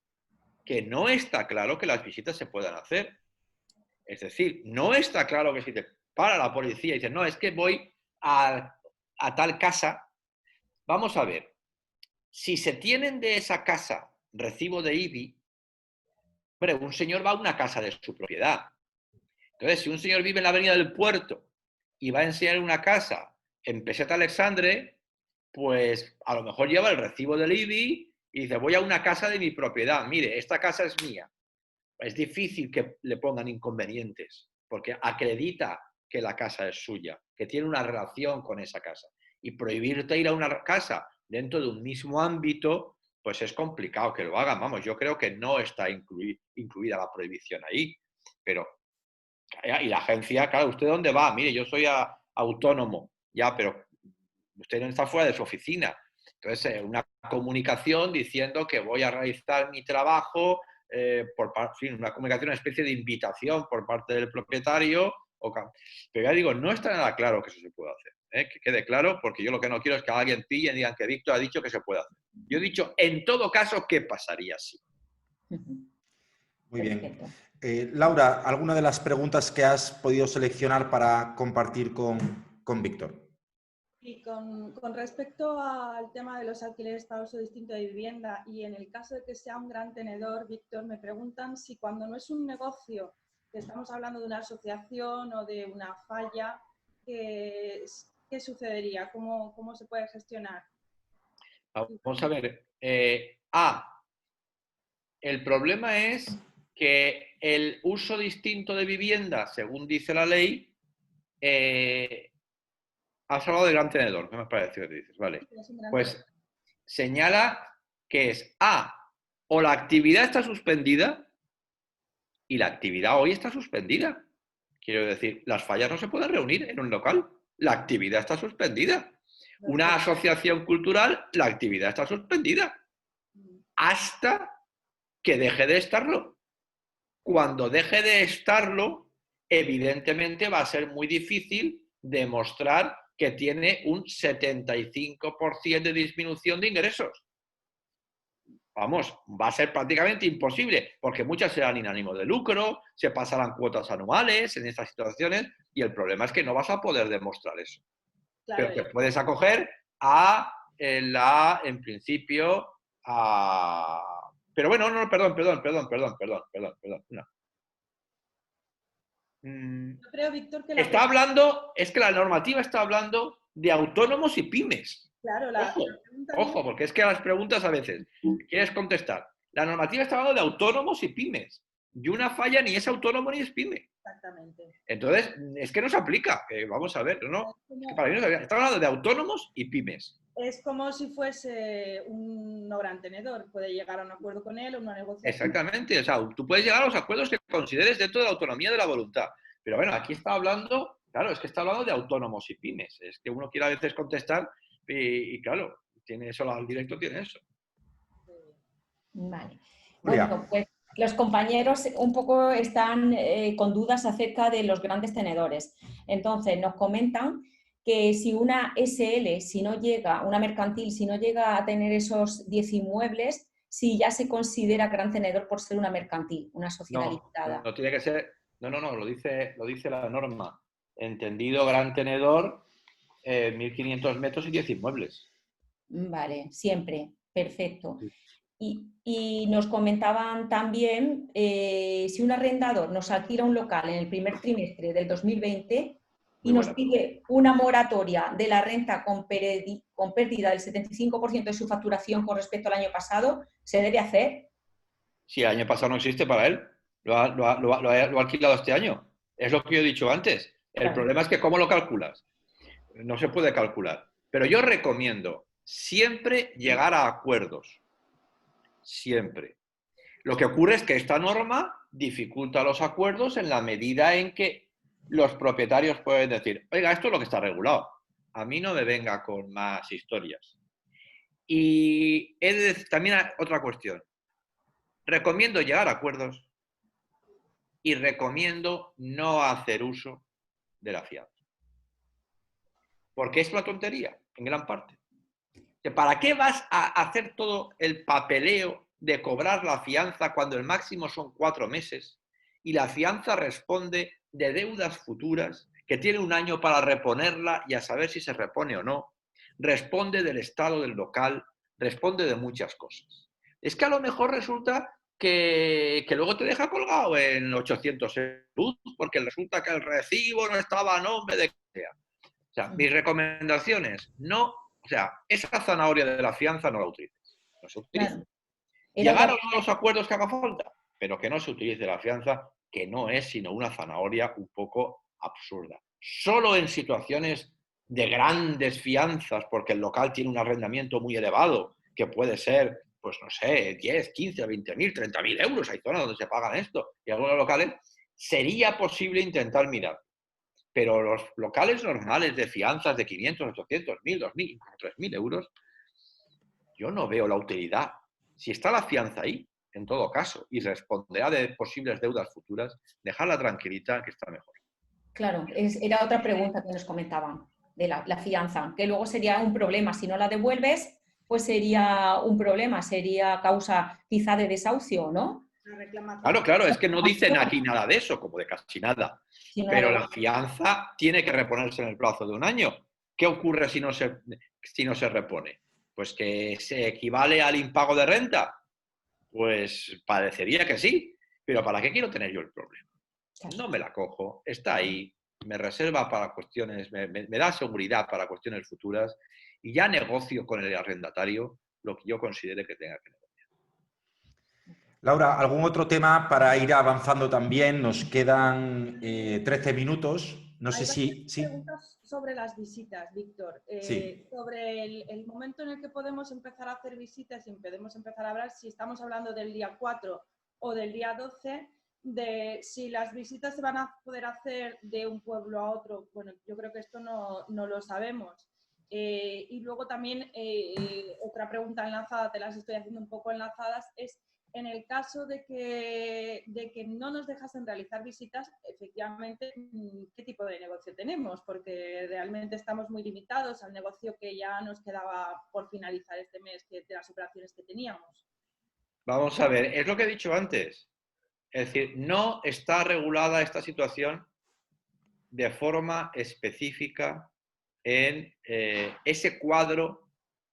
D: que no está claro que las visitas se puedan hacer. Es decir, no está claro que si te para la policía y dices, no, es que voy a tal casa, vamos a ver, si se tienen de esa casa recibo de IBI, hombre, un señor va a una casa de su propiedad. Entonces, si un señor vive en la avenida del Puerto y va a enseñar una casa en Peseta Alexandre, pues a lo mejor lleva el recibo del IBI y dice, voy a una casa de mi propiedad, mire, esta casa es mía. Es difícil que le pongan inconvenientes, porque acredita que la casa es suya, que tiene una relación con esa casa. Y prohibirte ir a una casa dentro de un mismo ámbito, pues es complicado que lo hagan. Vamos, yo creo que no está incluida la prohibición ahí. Pero, y la agencia, claro, ¿usted dónde va? Mire, yo soy autónomo, ya, pero usted no está fuera de su oficina. Entonces, una comunicación diciendo que voy a realizar mi trabajo, una comunicación, una especie de invitación por parte del propietario. Pero ya digo, no está nada claro que eso se pueda hacer. Que quede claro, porque yo lo que no quiero es que alguien pille y digan que Víctor ha dicho que se puede hacer. Yo he dicho, en todo caso, ¿qué pasaría si?
B: Muy bien. Laura, ¿alguna de las preguntas que has podido seleccionar para compartir con Víctor?
C: Y con respecto al tema de los alquileres para uso distinto de vivienda, y en el caso de que sea un gran tenedor, Víctor, me preguntan si cuando no es un negocio, que estamos hablando de una asociación o de una falla, ¿qué sucedería? ¿Cómo se puede gestionar?
D: Vamos a ver. El problema es que el uso distinto de vivienda, según dice la ley, has hablado de gran tenedor, ¿qué me parece que te dices? Vale. Pues señala que es o la actividad está suspendida, y la actividad hoy está suspendida. Quiero decir, las fallas no se pueden reunir en un local, la actividad está suspendida. Una asociación cultural, la actividad está suspendida hasta que deje de estarlo. Cuando deje de estarlo, evidentemente va a ser muy difícil demostrar que tiene un 75% de disminución de ingresos. Vamos, va a ser prácticamente imposible, porque muchas serán sin ánimo de lucro, se pasarán cuotas anuales en estas situaciones, y el problema es que no vas a poder demostrar eso. Claro, pero te puedes acoger en principio, pero bueno, no, perdón. No.
C: Yo creo, Víctor, que
D: está hablando, es que la normativa está hablando de autónomos y pymes.
C: Claro,
D: Ojo, porque es que a las preguntas a veces quieres contestar. La normativa está hablando de autónomos y pymes. Y una falla ni es autónomo ni es pyme.
C: Exactamente.
D: Entonces, es que no se aplica. Vamos a ver, ¿no? Es que para mí no se aplica. Está hablando de autónomos y pymes.
C: Es como si fuese un no gran tenedor. Puede llegar a un acuerdo con él o una negociación.
D: Exactamente. O sea, tú puedes llegar a los acuerdos que consideres dentro de la autonomía de la voluntad. Pero bueno, aquí está hablando, claro, es que está hablando de autónomos y pymes. Es que uno quiere a veces contestar y claro, tiene eso, el directo tiene eso.
A: Vale.
B: Julia.
A: Bueno, pues los compañeros un poco están con dudas acerca de los grandes tenedores. Entonces, nos comentan que si una SL, si no llega, una mercantil, si no llega a tener esos 10 inmuebles, si ya se considera gran tenedor por ser una mercantil, una sociedad limitada.
D: No tiene que ser, no, lo dice la norma. Entendido gran tenedor, 1.500 metros y 10 inmuebles.
A: Vale, siempre, perfecto. Y nos comentaban también, si un arrendador nos alquila un local en el primer trimestre del 2020 y nos pide una moratoria de la renta con pérdida del 75% de su facturación con respecto al año pasado, ¿se debe hacer?
D: Si el año pasado no existe para él, lo ha alquilado este año. Es lo que yo he dicho antes. El problema es que ¿cómo lo calculas? No se puede calcular. Pero yo recomiendo siempre llegar a acuerdos. Siempre. Lo que ocurre es que esta norma dificulta los acuerdos en la medida en que los propietarios pueden decir, oiga, esto es lo que está regulado. A mí no me venga con más historias. Y también hay otra cuestión. Recomiendo llegar a acuerdos y recomiendo no hacer uso de la fianza. Porque es una tontería, en gran parte. ¿Para qué vas a hacer todo el papeleo de cobrar la fianza cuando el máximo son 4 meses y la fianza responde de deudas futuras que tiene un año para reponerla y a saber si se repone o no? Responde del estado del local, responde de muchas cosas. Es que a lo mejor resulta que luego te deja colgado en 800 euros porque resulta que el recibo no estaba a nombre de quien sea. O sea, mis recomendaciones, no, o sea, esa zanahoria de la fianza no la utilices. No se utiliza.
A: Claro.
D: Llegar a los acuerdos que haga falta, pero que no se utilice la fianza, que no es sino una zanahoria un poco absurda. Solo en situaciones de grandes fianzas, porque el local tiene un arrendamiento muy elevado, que puede ser, pues no sé, 10, 15, 20.000, 30.000 euros, hay zonas donde se pagan esto, y algunos locales, sería posible intentar mirar. Pero los locales normales de fianzas de 500, 800, 1.000, 2.000, incluso 3.000 euros, yo no veo la utilidad. Si está la fianza ahí, en todo caso, y responderá de posibles deudas futuras, dejarla tranquilita, que está mejor.
A: Claro, era otra pregunta que nos comentaban, de la fianza, que luego sería un problema. Si no la devuelves, pues sería un problema, sería causa quizá de desahucio, ¿no?
D: Claro, es que no dicen aquí nada de eso, como de casi nada. Pero la fianza tiene que reponerse en el plazo de un año. ¿Qué ocurre si no se repone? Pues que se equivale al impago de renta. Pues parecería que sí, pero ¿para qué quiero tener yo el problema? No me la cojo, está ahí, me reserva para cuestiones, me da seguridad para cuestiones futuras y ya negocio con el arrendatario lo que yo considere que tenga que negociar.
B: Laura, ¿algún otro tema para ir avanzando también? Nos quedan 13 minutos. No sé si... ¿sí?
C: Preguntas sobre las visitas, Víctor.
B: Sí.
C: Sobre el momento en el que podemos empezar a hacer visitas y podemos empezar a hablar, si estamos hablando del día 4 o del día 12, de si las visitas se van a poder hacer de un pueblo a otro. Bueno, yo creo que esto no lo sabemos. Y luego también otra pregunta enlazada, te las estoy haciendo un poco enlazadas, es en el caso de que no nos dejasen realizar visitas, efectivamente, ¿qué tipo de negocio tenemos? Porque realmente estamos muy limitados al negocio que ya nos quedaba por finalizar este mes de las operaciones que teníamos.
D: Vamos a ver, es lo que he dicho antes. Es decir, no está regulada esta situación de forma específica en ese cuadro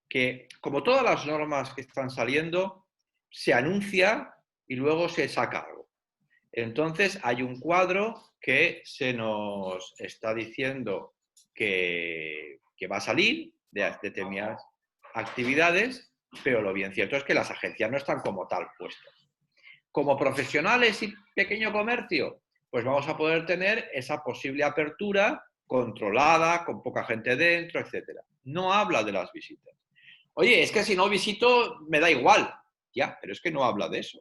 D: que, como todas las normas que están saliendo, se anuncia y luego se saca algo. Entonces, hay un cuadro que se nos está diciendo que va a salir de determinadas actividades, pero lo bien cierto es que las agencias no están como tal puestas. Como profesionales y pequeño comercio, pues vamos a poder tener esa posible apertura controlada, con poca gente dentro, etc. No habla de las visitas. Oye, es que si no visito me da igual. Ya, pero es que no habla de eso.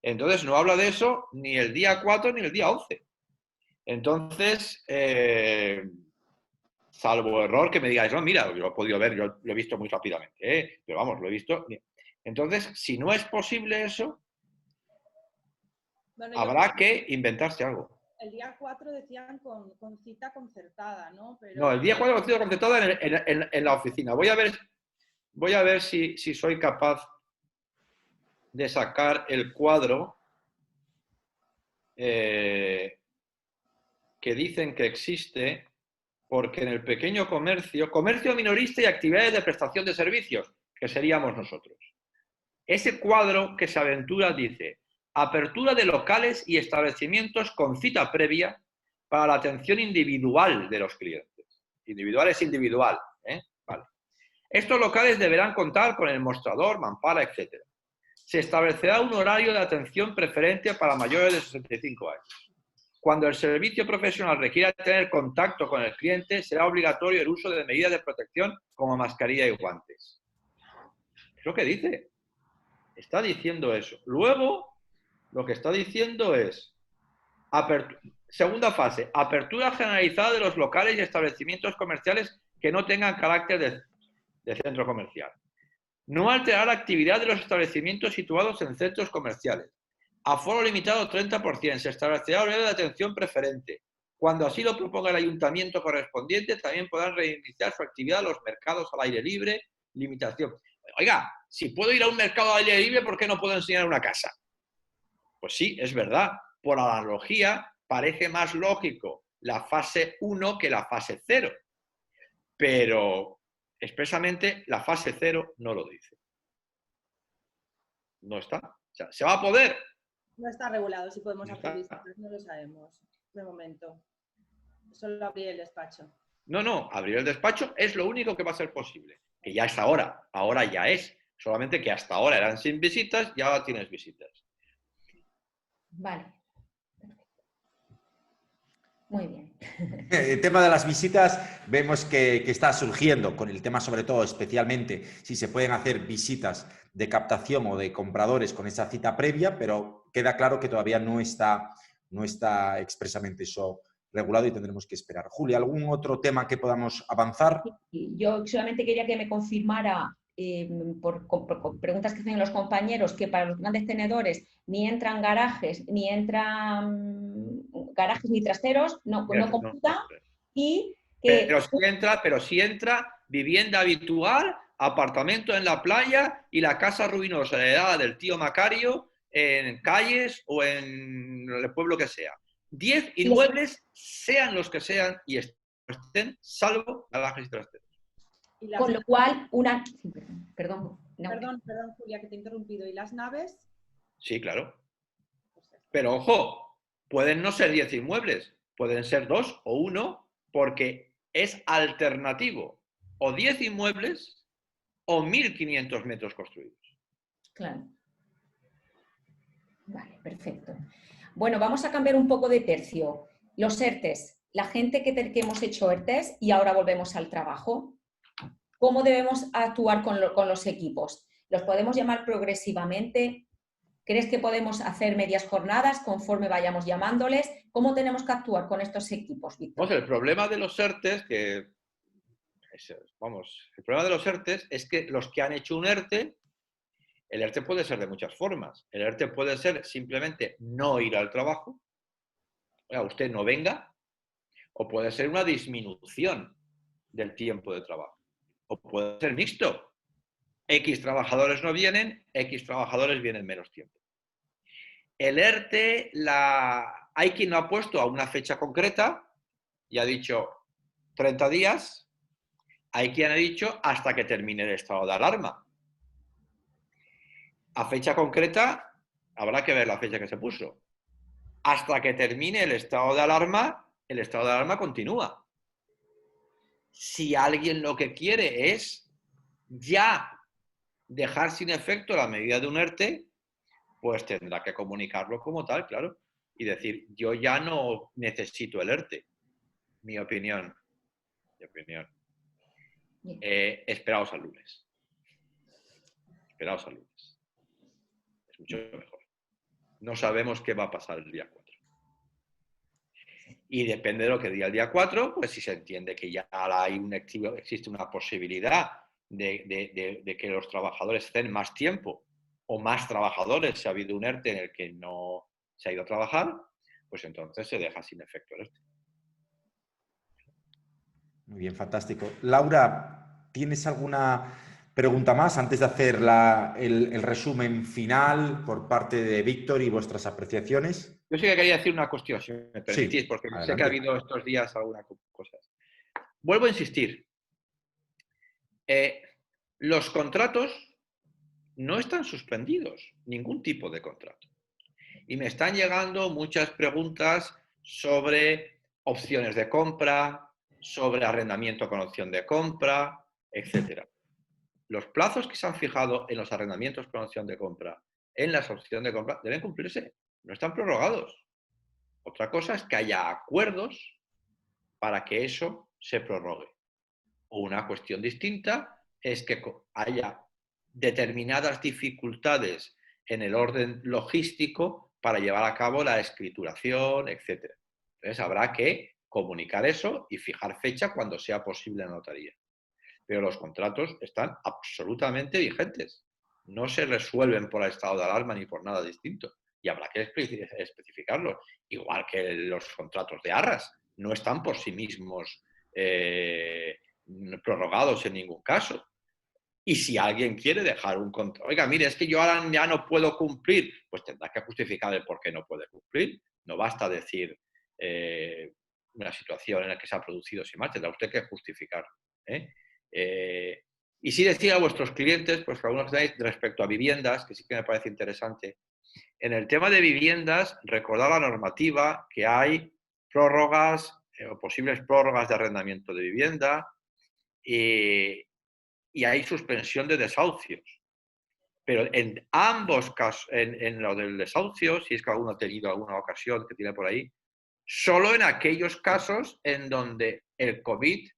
D: Entonces, no habla de eso ni el día 4 ni el día 11. Entonces, Salvo error que me digáis, no, mira, yo lo he podido ver, yo lo he visto muy rápidamente, pero vamos, lo he visto. Entonces, si no es posible eso,
C: Bueno,
D: habrá que inventarse algo.
C: el día 4 decían con cita concertada, ¿no? Pero...
D: No, el día 4 lo estoy concertada en la oficina. Voy a ver si soy capaz de sacar el cuadro que dicen que existe, porque en el pequeño comercio, comercio minorista y actividades de prestación de servicios, que seríamos nosotros. Ese cuadro que se aventura dice: apertura de locales y establecimientos con cita previa para la atención individual de los clientes. Individual es individual, ¿eh? Vale. Estos locales deberán contar con el mostrador, mampara, etc. Se establecerá un horario de atención preferente para mayores de 65 años. Cuando el servicio profesional requiera tener contacto con el cliente, será obligatorio el uso de medidas de protección como mascarilla y guantes. Es lo que dice. Está diciendo eso. Luego, lo que está diciendo es, segunda fase, apertura generalizada de los locales y establecimientos comerciales que no tengan carácter de centro comercial. No alterar la actividad de los establecimientos situados en centros comerciales. Aforo limitado 30%. Se establecerá horario de atención preferente. Cuando así lo proponga el ayuntamiento correspondiente, también podrán reiniciar su actividad los mercados al aire libre. Limitación. Oiga, si puedo ir a un mercado al aire libre, ¿por qué no puedo enseñar una casa? Pues sí, es verdad. Por analogía, parece más lógico la fase 1 que la fase 0. Pero expresamente la fase 0 no lo dice. No está. O sea, ¿se va a poder?
C: No está regulado si podemos
D: No
C: hacer
D: está.
C: visitas, no lo sabemos de momento. Solo abrir el despacho.
D: No, abrir el despacho es lo único que va a ser posible. Que ya es ahora ya es. Solamente que hasta ahora eran sin visitas y ahora tienes visitas.
A: Vale. Muy bien.
B: El tema de las visitas vemos que está surgiendo con el tema, sobre todo, especialmente, si se pueden hacer visitas de captación o de compradores con esa cita previa, pero queda claro que todavía no está expresamente eso regulado y tendremos que esperar. Julia, ¿algún otro tema que podamos avanzar?
A: Yo solamente quería que me confirmara, por preguntas que hacen los compañeros, que para los grandes tenedores ni entran garajes, ni trasteros, no computa, y que...
D: Pero sí entra vivienda habitual, apartamento en la playa y la casa ruinosa heredada del tío Macario en calles o en el pueblo que sea. 10 inmuebles, sean los que sean, y estén, salvo garajes y trasteros.
A: Con lo cual, una... Perdón,
C: Julia, que te he interrumpido. ¿Y las naves?
D: Sí, claro. Pero ojo, pueden no ser 10 inmuebles, pueden ser 2 o 1, porque es alternativo. O 10 inmuebles o 1.500 metros construidos.
A: Claro. Vale, perfecto. Bueno, vamos a cambiar un poco de tercio. Los ERTES, la gente que hemos hecho ERTES y ahora volvemos al trabajo, ¿cómo debemos actuar con los equipos? ¿Los podemos llamar progresivamente? ¿Crees que podemos hacer medias jornadas conforme vayamos llamándoles? ¿Cómo tenemos que actuar con estos equipos, Víctor?
D: El problema de los ERTES, el problema de los ERTES es que los que han hecho un ERTE, el ERTE puede ser de muchas formas. El ERTE puede ser simplemente no ir al trabajo, usted no venga, o puede ser una disminución del tiempo de trabajo. O puede ser mixto. X trabajadores no vienen, X trabajadores vienen menos tiempo. El ERTE, hay quien lo ha puesto a una fecha concreta y ha dicho 30 días. Hay quien ha dicho hasta que termine el estado de alarma. A fecha concreta, habrá que ver la fecha que se puso. Hasta que termine el estado de alarma continúa. Si alguien lo que quiere es ya dejar sin efecto la medida de un ERTE, pues tendrá que comunicarlo como tal, claro, y decir, yo ya no necesito el ERTE. Mi opinión. Esperaos al lunes. Esperaos al lunes. Es mucho mejor. No sabemos qué va a pasar el día 4. Y depende de lo que diga el día 4, pues si se entiende que ya existe una posibilidad de que los trabajadores estén más tiempo o más trabajadores, si ha habido un ERTE en el que no se ha ido a trabajar, pues entonces se deja sin efecto el ERTE.
B: Muy bien, fantástico. Laura, ¿tienes alguna pregunta más antes de hacer el resumen final por parte de Víctor y vuestras apreciaciones?
D: Yo sí que quería decir una cuestión, si me permitís,
B: Sí,
D: porque
B: adelante.
D: sé que ha habido estos días algunas cosas. Vuelvo a insistir. Los contratos no están suspendidos, ningún tipo de contrato. Y me están llegando muchas preguntas sobre opciones de compra, sobre arrendamiento con opción de compra, etc. Los plazos que se han fijado en los arrendamientos con opción de compra, en las opciones de compra, deben cumplirse, no están prorrogados. Otra cosa es que haya acuerdos para que eso se prorrogue. O una cuestión distinta es que haya determinadas dificultades en el orden logístico para llevar a cabo la escrituración, etc. Entonces habrá que comunicar eso y fijar fecha cuando sea posible en la notaría. Pero los contratos están absolutamente vigentes. No se resuelven por el estado de alarma ni por nada distinto. Y habrá que especificarlos. Igual que los contratos de arras. No están por sí mismos prorrogados en ningún caso. Y si alguien quiere dejar un contrato, oiga, mire, es que yo ahora ya no puedo cumplir, pues tendrá que justificar el por qué no puede cumplir. No basta decir una situación en la que se ha producido sin más, tendrá usted que justificar. Y sí decir a vuestros clientes, pues que algunos tenéis respecto a viviendas, que sí que me parece interesante. En el tema de viviendas, recordar la normativa que hay prórrogas o posibles prórrogas de arrendamiento de vivienda y hay suspensión de desahucios. Pero en ambos casos, en lo del desahucio, si es que alguno ha tenido alguna ocasión que tiene por ahí, solo en aquellos casos en donde el COVID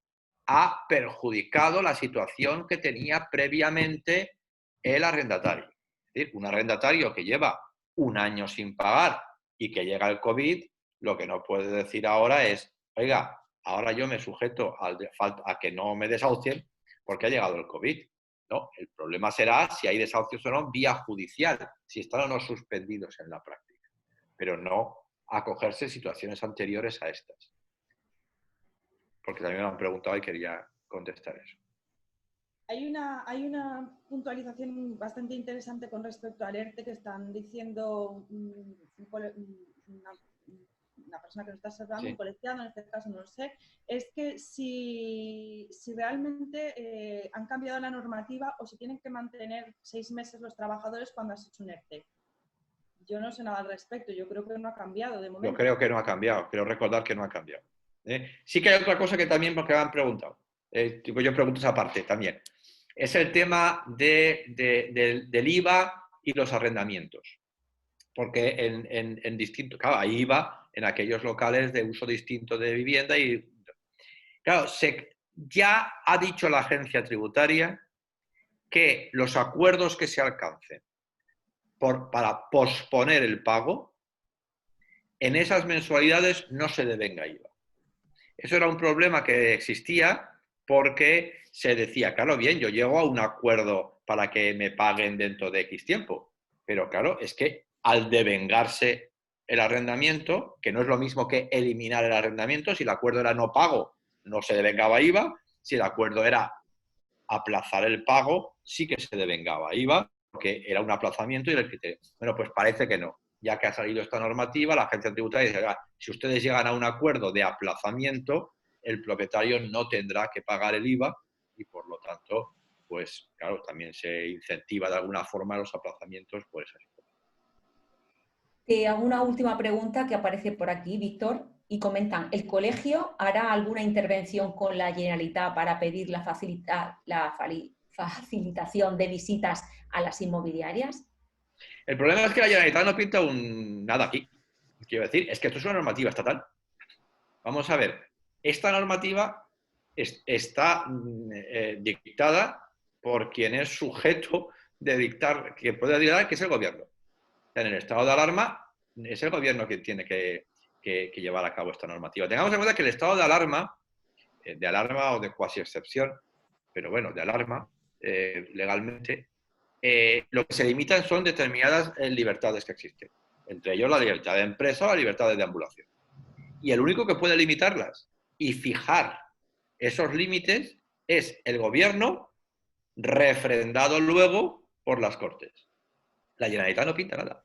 D: ha perjudicado la situación que tenía previamente el arrendatario. Es decir, un arrendatario que lleva un año sin pagar y que llega el COVID, lo que no puede decir ahora es, oiga, ahora yo me sujeto a que no me desahucien porque ha llegado el COVID. No, el problema será si hay desahucios o no vía judicial, si están o no suspendidos en la práctica, pero no acogerse situaciones anteriores a estas. Porque también me han preguntado y quería contestar eso.
C: Hay una puntualización bastante interesante con respecto al ERTE que están diciendo una persona que nos está observando, sí, un colegiado, en este caso no lo sé, es que si realmente han cambiado la normativa o si tienen que mantener 6 meses los trabajadores cuando has hecho un ERTE. Yo no sé nada al respecto, yo creo que no ha cambiado de momento.
D: Yo creo que no ha cambiado, quiero recordar que no ha cambiado. Sí que hay otra cosa que también porque me han preguntado, yo pregunto esa parte también, es el tema del IVA y los arrendamientos. Porque en distinto, claro, hay IVA en aquellos locales de uso distinto de vivienda y, claro, ya ha dicho la agencia tributaria que los acuerdos que se alcancen para posponer el pago, en esas mensualidades no se devenga IVA. Eso era un problema que existía porque se decía, claro, bien, yo llego a un acuerdo para que me paguen dentro de X tiempo, pero claro, es que al devengarse el arrendamiento, que no es lo mismo que eliminar el arrendamiento, si el acuerdo era no pago, no se devengaba IVA, si el acuerdo era aplazar el pago, sí que se devengaba IVA, porque era un aplazamiento y el criterio. Bueno, pues parece que no. Ya que ha salido esta normativa, la agencia tributaria dice, si ustedes llegan a un acuerdo de aplazamiento, el propietario no tendrá que pagar el IVA y por lo tanto, pues claro, también se incentiva de alguna forma los aplazamientos por esa situación.
A: Te hago una última pregunta que aparece por aquí, Víctor, y comentan, ¿el colegio hará alguna intervención con la Generalitat para pedir la facilitación de visitas a las inmobiliarias?
D: El problema es que la Generalitat no pinta nada aquí. Quiero decir, es que esto es una normativa estatal. Vamos a ver, esta normativa está dictada por quien es sujeto de dictar, que puede dictar, que es el gobierno. En el estado de alarma es el gobierno quien tiene que que llevar a cabo esta normativa. Tengamos en cuenta que el estado de alarma o de cuasi excepción, pero bueno, de alarma, legalmente, lo que se limitan son determinadas libertades que existen. Entre ellos la libertad de empresa o la libertad de deambulación. Y el único que puede limitarlas y fijar esos límites es el gobierno, refrendado luego por las Cortes. La Generalitat no pinta nada.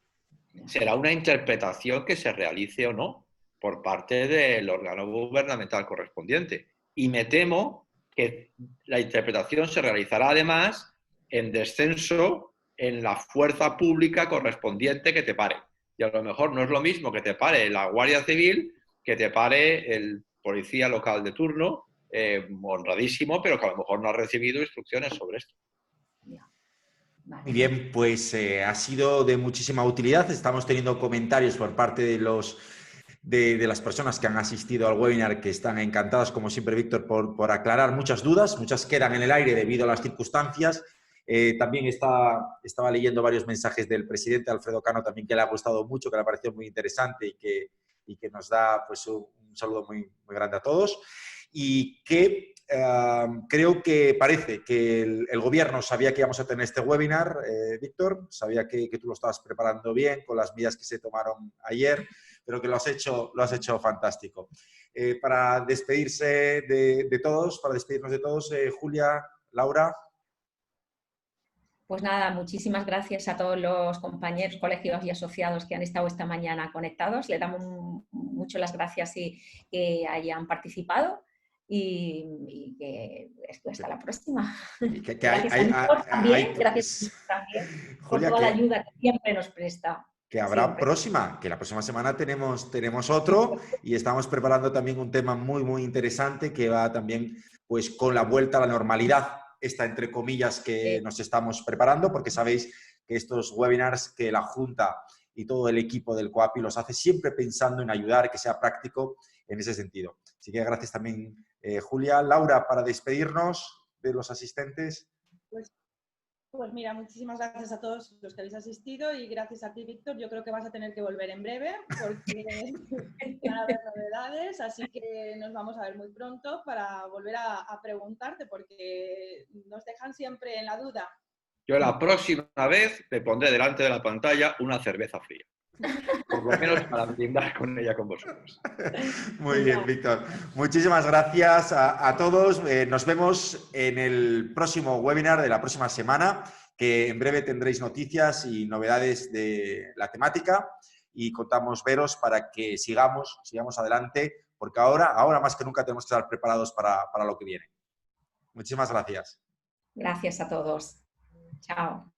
D: Será una interpretación que se realice o no por parte del órgano gubernamental correspondiente. Y me temo que la interpretación se realizará además en descenso en la fuerza pública correspondiente que te pare. Y a lo mejor no es lo mismo que te pare la Guardia Civil que te pare el policía local de turno, honradísimo, pero que a lo mejor no ha recibido instrucciones sobre esto.
B: Muy bien, pues ha sido de muchísima utilidad. Estamos teniendo comentarios por parte de las personas que han asistido al webinar, que están encantadas, como siempre, Víctor, por aclarar muchas dudas. Muchas quedan en el aire debido a las circunstancias. También estaba leyendo varios mensajes del presidente Alfredo Cano, también, que le ha gustado mucho, que le ha parecido muy interesante y que nos da pues, un saludo muy, muy grande a todos. Y que creo que parece que el gobierno sabía que íbamos a tener este webinar, Víctor, sabía que tú lo estabas preparando bien con las medidas que se tomaron ayer, pero que lo has hecho fantástico. Para despedirse de todos, para despedirnos de todos, Julia, Laura.
A: Pues nada, muchísimas gracias a todos los compañeros, colegios y asociados que han estado esta mañana conectados. Le damos mucho las gracias y que hayan participado y que hasta la próxima. Gracias a Víctor también, gracias también por toda la ayuda que siempre nos presta.
B: Que habrá próxima, que la próxima semana tenemos otro y estamos preparando también un tema muy, muy interesante que va también pues con la vuelta a la normalidad, esta entre comillas que nos estamos preparando, porque sabéis que estos webinars que la Junta y todo el equipo del COAPI los hace siempre pensando en ayudar, que sea práctico en ese sentido. Así que gracias también, Julia. Laura, para despedirnos de los asistentes.
C: Pues mira, muchísimas gracias a todos los que habéis asistido y gracias a ti, Víctor. Yo creo que vas a tener que volver en breve porque van a haber novedades, así que nos vamos a ver muy pronto para volver a preguntarte porque nos dejan siempre en la duda.
D: Yo la próxima vez me pondré delante de la pantalla una cerveza fría. Por lo menos para brindar con ella con vosotros.
B: Muy bien, Víctor. Muchísimas gracias a todos. Nos vemos en el próximo webinar de la próxima semana, que en breve tendréis noticias y novedades de la temática y contamos veros para que sigamos adelante, porque ahora más que nunca tenemos que estar preparados para lo que viene. Muchísimas gracias.
A: Gracias a todos. Chao.